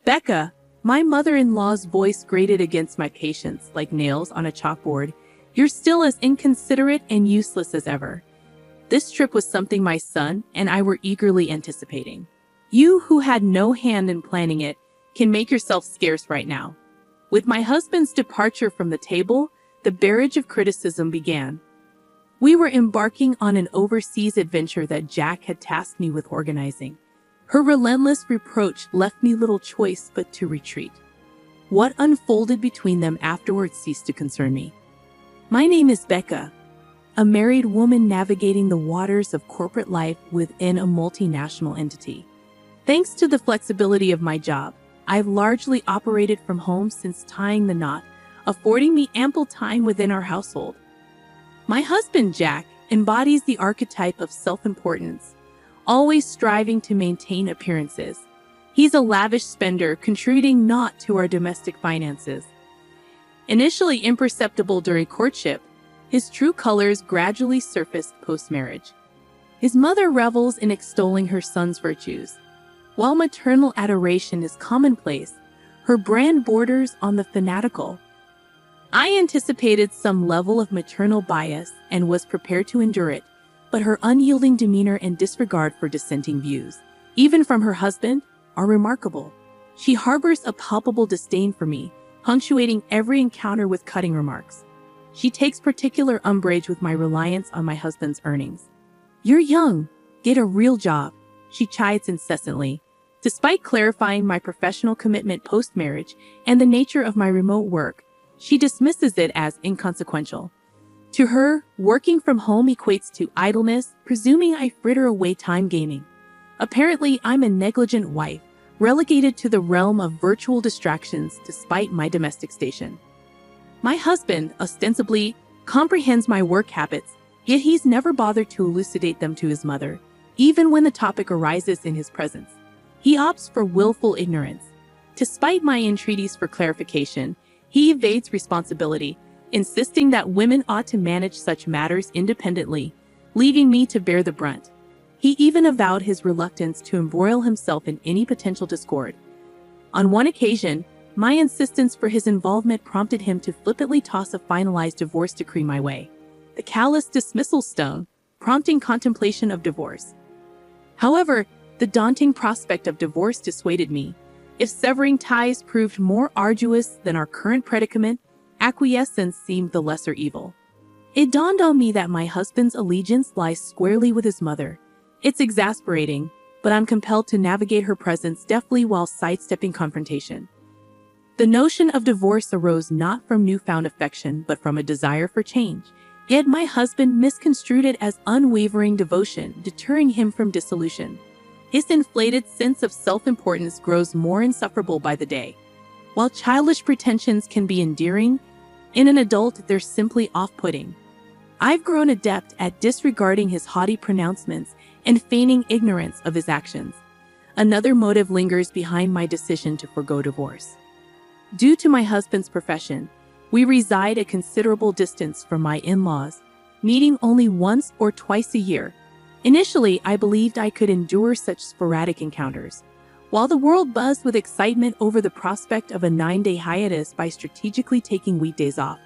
Becca, my mother-in-law's voice grated against my patience like nails on a chalkboard. You're still as inconsiderate and useless as ever. This trip was something my son and I were eagerly anticipating. You, who had no hand in planning it, can make yourself scarce right now. With my husband's departure from the table, the barrage of criticism began. We were embarking on an overseas adventure that Jack had tasked me with organizing. Her relentless reproach left me little choice but to retreat. What unfolded between them afterwards ceased to concern me. My name is Becca, a married woman navigating the waters of corporate life within a multinational entity. Thanks to the flexibility of my job, I've largely operated from home since tying the knot, affording me ample time within our household. My husband, Jack, embodies the archetype of self-importance, always striving to maintain appearances. He's a lavish spender, contributing naught to our domestic finances. Initially imperceptible during courtship, his true colors gradually surfaced post-marriage. His mother revels in extolling her son's virtues. While maternal adoration is commonplace, her brand borders on the fanatical. I anticipated some level of maternal bias and was prepared to endure it, but her unyielding demeanor and disregard for dissenting views, even from her husband, are remarkable. She harbors a palpable disdain for me, punctuating every encounter with cutting remarks. She takes particular umbrage with my reliance on my husband's earnings. "You're young. Get a real job," she chides incessantly. Despite clarifying my professional commitment post-marriage and the nature of my remote work, she dismisses it as inconsequential. To her, working from home equates to idleness, presuming I fritter away time gaming. Apparently, I'm a negligent wife, relegated to the realm of virtual distractions despite my domestic station. My husband, ostensibly, comprehends my work habits, yet he's never bothered to elucidate them to his mother, even when the topic arises in his presence. He opts for willful ignorance. Despite my entreaties for clarification, he evades responsibility, insisting that women ought to manage such matters independently, leaving me to bear the brunt. He even avowed his reluctance to embroil himself in any potential discord. On one occasion, my insistence for his involvement prompted him to flippantly toss a finalized divorce decree my way. The callous dismissal stung, prompting contemplation of divorce. However, the daunting prospect of divorce dissuaded me. If severing ties proved more arduous than our current predicament, acquiescence seemed the lesser evil. It dawned on me that my husband's allegiance lies squarely with his mother. It's exasperating, but I'm compelled to navigate her presence deftly while sidestepping confrontation. The notion of divorce arose not from newfound affection, but from a desire for change. Yet my husband misconstrued it as unwavering devotion, deterring him from dissolution. His inflated sense of self-importance grows more insufferable by the day. While childish pretensions can be endearing, in an adult they're simply off-putting. I've grown adept at disregarding his haughty pronouncements and feigning ignorance of his actions. Another motive lingers behind my decision to forgo divorce. Due to my husband's profession, we reside a considerable distance from my in-laws, meeting only once or twice a year. Initially, I believed I could endure such sporadic encounters. While the world buzzed with excitement over the prospect of a 9-day hiatus by strategically taking weekdays off,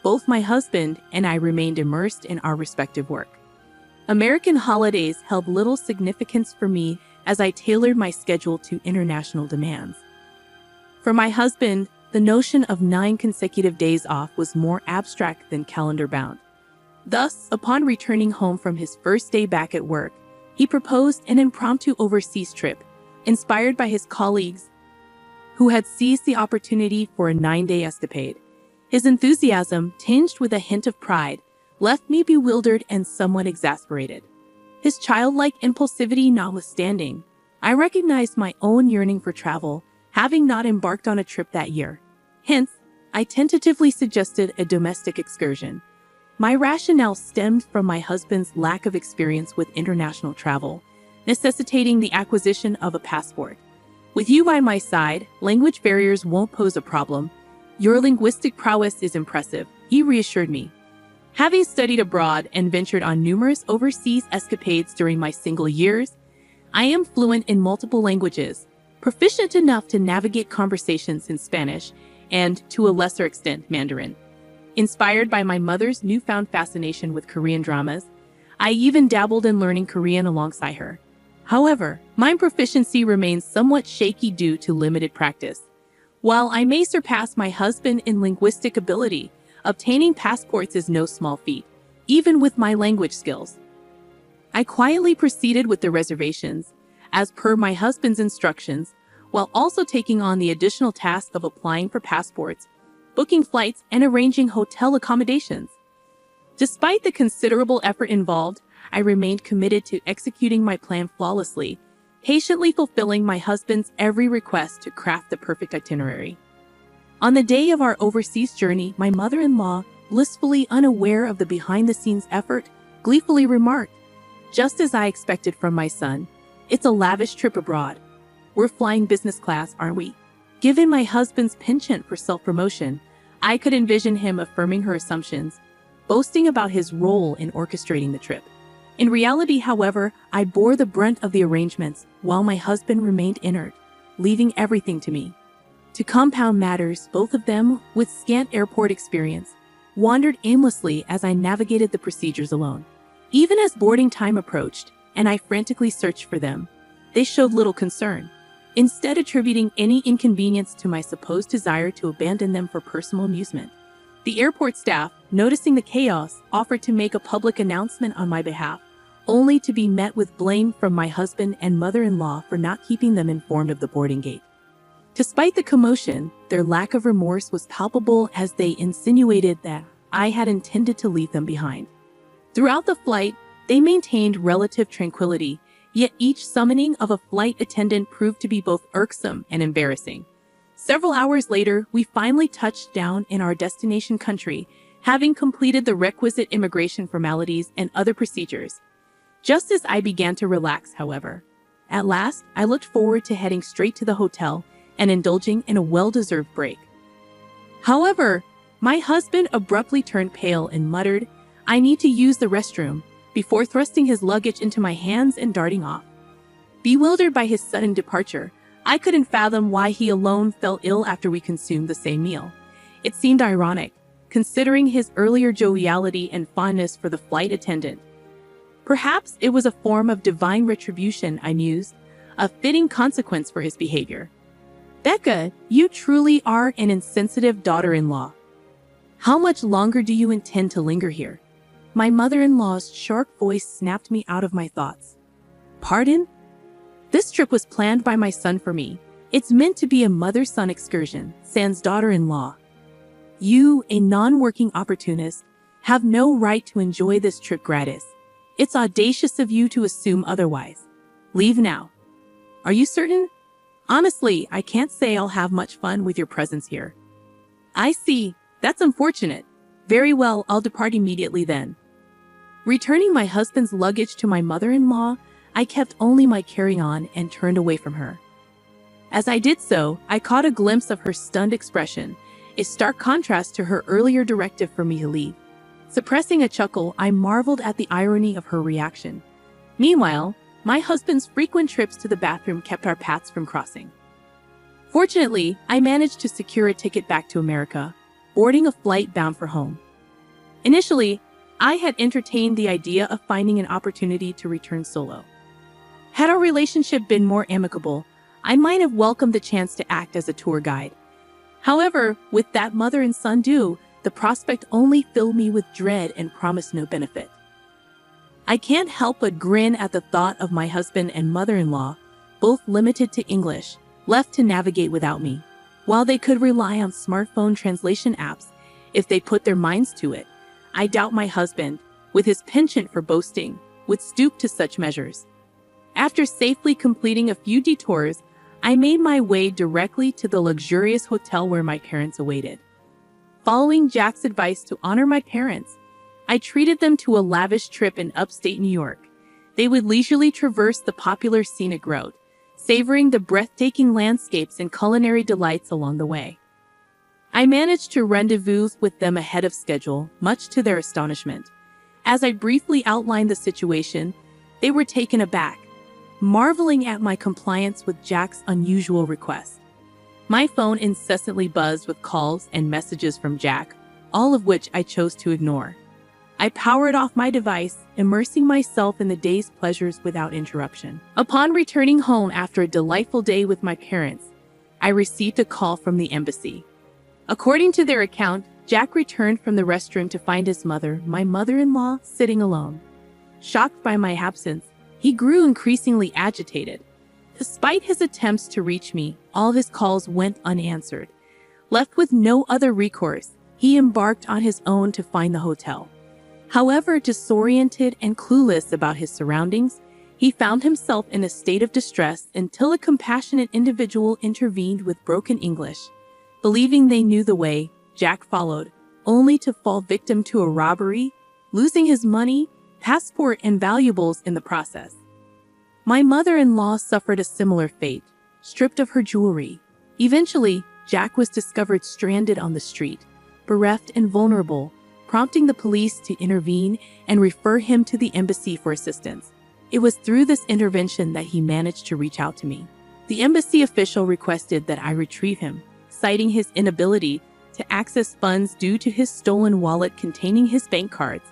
both my husband and I remained immersed in our respective work. American holidays held little significance for me as I tailored my schedule to international demands. For my husband, the notion of 9 consecutive days off was more abstract than calendar-bound. Thus, upon returning home from his first day back at work, he proposed an impromptu overseas trip, inspired by his colleagues who had seized the opportunity for a 9-day escapade. His enthusiasm, tinged with a hint of pride, left me bewildered and somewhat exasperated. His childlike impulsivity notwithstanding, I recognized my own yearning for travel, having not embarked on a trip that year. Hence, I tentatively suggested a domestic excursion. My rationale stemmed from my husband's lack of experience with international travel, necessitating the acquisition of a passport. With you by my side, language barriers won't pose a problem. Your linguistic prowess is impressive, he reassured me. Having studied abroad and ventured on numerous overseas escapades during my single years, I am fluent in multiple languages, proficient enough to navigate conversations in Spanish and, to a lesser extent, Mandarin. Inspired by my mother's newfound fascination with Korean dramas, I even dabbled in learning Korean alongside her. However, my proficiency remains somewhat shaky due to limited practice. While I may surpass my husband in linguistic ability, obtaining passports is no small feat, even with my language skills. I quietly proceeded with the reservations, as per my husband's instructions, while also taking on the additional task of applying for passports, booking flights, and arranging hotel accommodations. Despite the considerable effort involved, I remained committed to executing my plan flawlessly, patiently fulfilling my husband's every request to craft the perfect itinerary. On the day of our overseas journey, my mother-in-law, blissfully unaware of the behind-the-scenes effort, gleefully remarked, "Just as I expected from my son, it's a lavish trip abroad. We're flying business class, aren't we?" Given my husband's penchant for self-promotion, I could envision him affirming her assumptions, boasting about his role in orchestrating the trip. In reality, however, I bore the brunt of the arrangements while my husband remained inert, leaving everything to me. To compound matters, both of them, with scant airport experience, wandered aimlessly as I navigated the procedures alone. Even as boarding time approached, and I frantically searched for them, they showed little concern, instead attributing any inconvenience to my supposed desire to abandon them for personal amusement. The airport staff, noticing the chaos, offered to make a public announcement on my behalf, only to be met with blame from my husband and mother-in-law for not keeping them informed of the boarding gate. Despite the commotion, their lack of remorse was palpable as they insinuated that I had intended to leave them behind. Throughout the flight, they maintained relative tranquility, yet each summoning of a flight attendant proved to be both irksome and embarrassing. Several hours later, we finally touched down in our destination country, having completed the requisite immigration formalities and other procedures. Just as I began to relax, however, at last I looked forward to heading straight to the hotel and indulging in a well-deserved break. However, my husband abruptly turned pale and muttered, "I need to use the restroom," before thrusting his luggage into my hands and darting off. Bewildered by his sudden departure, I couldn't fathom why he alone fell ill after we consumed the same meal. It seemed ironic, considering his earlier joviality and fondness for the flight attendant. Perhaps it was a form of divine retribution, I mused, a fitting consequence for his behavior. "Becca, you truly are an insensitive daughter-in-law. How much longer do you intend to linger here?" My mother-in-law's sharp voice snapped me out of my thoughts. "Pardon? This trip was planned by my son for me. It's meant to be a mother-son excursion, sans daughter-in-law. You, a non-working opportunist, have no right to enjoy this trip gratis. It's audacious of you to assume otherwise. Leave now." "Are you certain?" "Honestly, I can't say I'll have much fun with your presence here." "I see. That's unfortunate. Very well, I'll depart immediately then." Returning my husband's luggage to my mother-in-law, I kept only my carry-on and turned away from her. As I did so, I caught a glimpse of her stunned expression, a stark contrast to her earlier directive for me to leave. Suppressing a chuckle, I marveled at the irony of her reaction. Meanwhile, my husband's frequent trips to the bathroom kept our paths from crossing. Fortunately, I managed to secure a ticket back to America, boarding a flight bound for home. Initially, I had entertained the idea of finding an opportunity to return solo. Had our relationship been more amicable, I might have welcomed the chance to act as a tour guide. However, with that mother and son due, the prospect only filled me with dread and promised no benefit. I can't help but grin at the thought of my husband and mother-in-law, both limited to English, left to navigate without me. While they could rely on smartphone translation apps if they put their minds to it, I doubt my husband, with his penchant for boasting, would stoop to such measures. After safely completing a few detours, I made my way directly to the luxurious hotel where my parents awaited. Following Jack's advice to honor my parents, I treated them to a lavish trip in upstate New York. They would leisurely traverse the popular scenic road, savoring the breathtaking landscapes and culinary delights along the way. I managed to rendezvous with them ahead of schedule, much to their astonishment. As I briefly outlined the situation, they were taken aback. marveling at my compliance with Jack's unusual request. My phone incessantly buzzed with calls and messages from Jack, all of which I chose to ignore. I powered off my device, immersing myself in the day's pleasures without interruption. Upon returning home after a delightful day with my parents, I received a call from the embassy. According to their account, Jack returned from the restroom to find his mother, my mother-in-law, sitting alone. Shocked by my absence, he grew increasingly agitated. Despite his attempts to reach me, all of his calls went unanswered. Left with no other recourse, he embarked on his own to find the hotel. However, disoriented and clueless about his surroundings, he found himself in a state of distress until a compassionate individual intervened with broken English. Believing they knew the way, Jack followed, only to fall victim to a robbery, losing his money, passport, and valuables in the process. My mother-in-law suffered a similar fate, stripped of her jewelry. Eventually, Jack was discovered stranded on the street, bereft and vulnerable, prompting the police to intervene and refer him to the embassy for assistance. It was through this intervention that he managed to reach out to me. The embassy official requested that I retrieve him, citing his inability to access funds due to his stolen wallet containing his bank cards.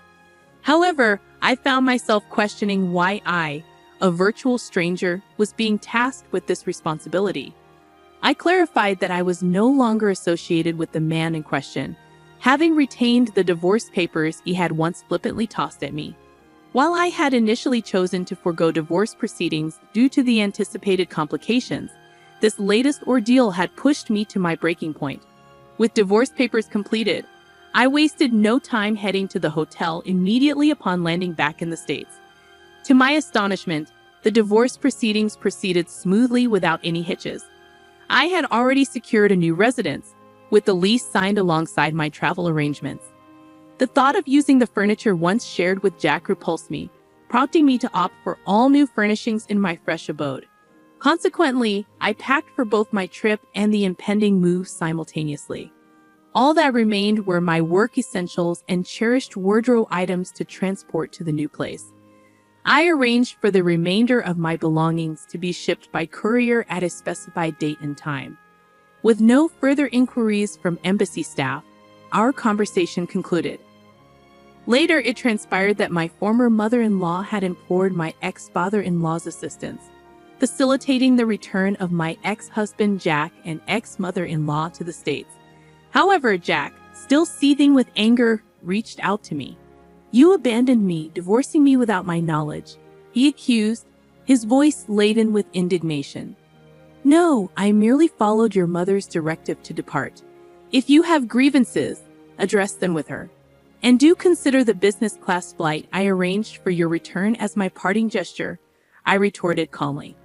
However, I found myself questioning why I, a virtual stranger, was being tasked with this responsibility. I clarified that I was no longer associated with the man in question, having retained the divorce papers he had once flippantly tossed at me. While I had initially chosen to forego divorce proceedings due to the anticipated complications, this latest ordeal had pushed me to my breaking point. With divorce papers completed, I wasted no time heading to the hotel immediately upon landing back in the States. To my astonishment, the divorce proceedings proceeded smoothly without any hitches. I had already secured a new residence, with the lease signed alongside my travel arrangements. The thought of using the furniture once shared with Jack repulsed me, prompting me to opt for all new furnishings in my fresh abode. Consequently, I packed for both my trip and the impending move simultaneously. All that remained were my work essentials and cherished wardrobe items to transport to the new place. I arranged for the remainder of my belongings to be shipped by courier at a specified date and time. With no further inquiries from embassy staff, our conversation concluded. Later, it transpired that my former mother-in-law had implored my ex-father-in-law's assistance, facilitating the return of my ex-husband Jack and ex-mother-in-law to the States. However, Jack, still seething with anger, reached out to me. "You abandoned me, divorcing me without my knowledge," he accused, his voice laden with indignation. "No, I merely followed your mother's directive to depart. If you have grievances, address them with her. And do consider the business class flight I arranged for your return as my parting gesture," I retorted calmly.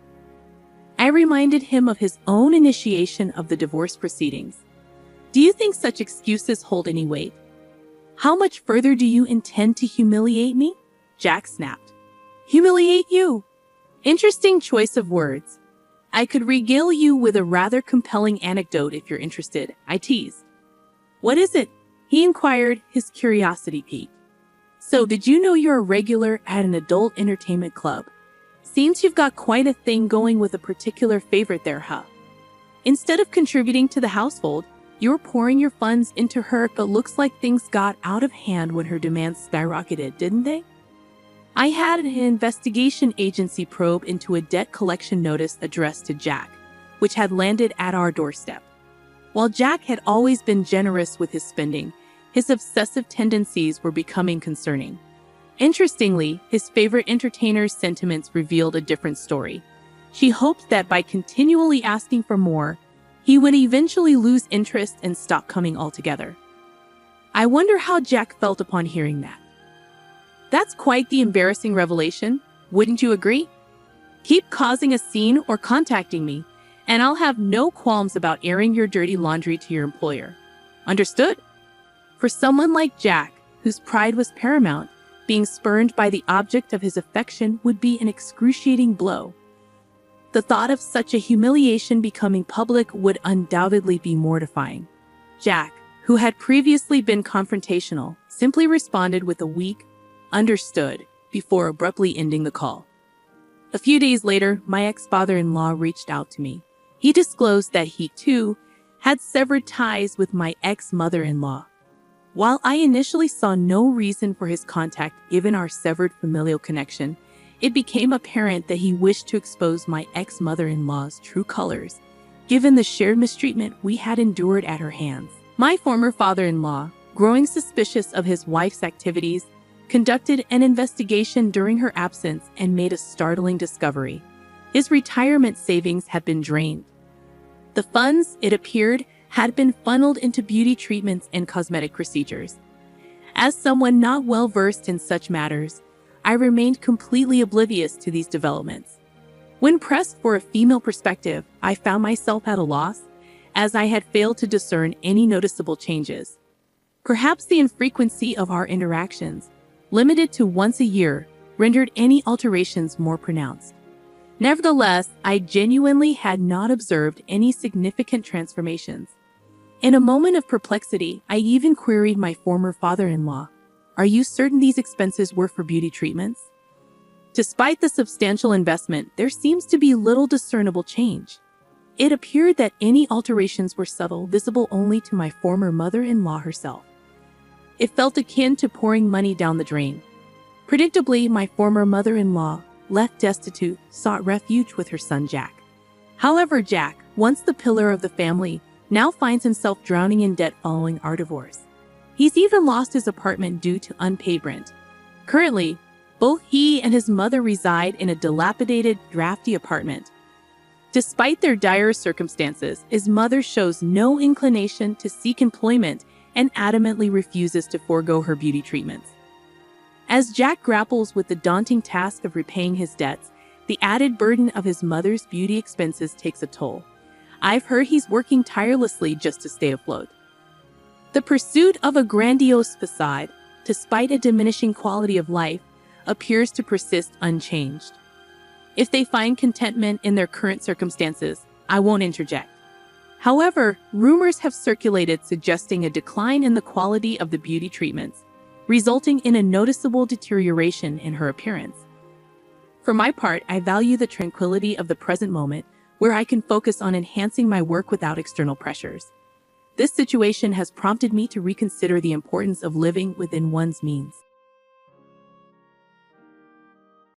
I reminded him of his own initiation of the divorce proceedings. "Do you think such excuses hold any weight? How much further do you intend to humiliate me?" Jack snapped. "Humiliate you? Interesting choice of words. I could regale you with a rather compelling anecdote if you're interested," I teased. "What is it?" he inquired, his curiosity piqued. "So, did you know you're a regular at an adult entertainment club? Seems you've got quite a thing going with a particular favorite there, huh? Instead of contributing to the household, you're pouring your funds into her, but looks like things got out of hand when her demands skyrocketed, didn't they?" I had an investigation agency probe into a debt collection notice addressed to Jack, which had landed at our doorstep. While Jack had always been generous with his spending, his obsessive tendencies were becoming concerning. Interestingly, his favorite entertainer's sentiments revealed a different story. She hoped that by continually asking for more, he would eventually lose interest and stop coming altogether. I wonder how Jack felt upon hearing that. That's quite the embarrassing revelation, wouldn't you agree? Keep causing a scene or contacting me, and I'll have no qualms about airing your dirty laundry to your employer. Understood? For someone like Jack, whose pride was paramount, being spurned by the object of his affection would be an excruciating blow. The thought of such a humiliation becoming public would undoubtedly be mortifying. Jack, who had previously been confrontational, simply responded with a weak, "Understood," before abruptly ending the call. A few days later, my ex-father-in-law reached out to me. He disclosed that he, too, had severed ties with my ex-mother-in-law. While I initially saw no reason for his contact given our severed familial connection, it became apparent that he wished to expose my ex-mother-in-law's true colors, given the shared mistreatment we had endured at her hands. My former father-in-law, growing suspicious of his wife's activities, conducted an investigation during her absence and made a startling discovery. His retirement savings had been drained. The funds, it appeared, had been funneled into beauty treatments and cosmetic procedures. As someone not well versed in such matters, I remained completely oblivious to these developments. When pressed for a female perspective, I found myself at a loss, as I had failed to discern any noticeable changes. Perhaps the infrequency of our interactions, limited to once a year, rendered any alterations more pronounced. Nevertheless, I genuinely had not observed any significant transformations. In a moment of perplexity, I even queried my former father-in-law, "Are you certain these expenses were for beauty treatments?" Despite the substantial investment, there seems to be little discernible change. It appeared that any alterations were subtle, visible only to my former mother-in-law herself. It felt akin to pouring money down the drain. Predictably, my former mother-in-law, left destitute, sought refuge with her son Jack. However, Jack, once the pillar of the family, now finds himself drowning in debt following our divorce. He's even lost his apartment due to unpaid rent. Currently, both he and his mother reside in a dilapidated, drafty apartment. Despite their dire circumstances, his mother shows no inclination to seek employment and adamantly refuses to forego her beauty treatments. As Jack grapples with the daunting task of repaying his debts, the added burden of his mother's beauty expenses takes a toll. I've heard he's working tirelessly just to stay afloat. The pursuit of a grandiose facade, despite a diminishing quality of life, appears to persist unchanged. If they find contentment in their current circumstances, I won't interject. However, rumors have circulated suggesting a decline in the quality of the beauty treatments, resulting in a noticeable deterioration in her appearance. For my part, I value the tranquility of the present moment, where I can focus on enhancing my work without external pressures. This situation has prompted me to reconsider the importance of living within one's means.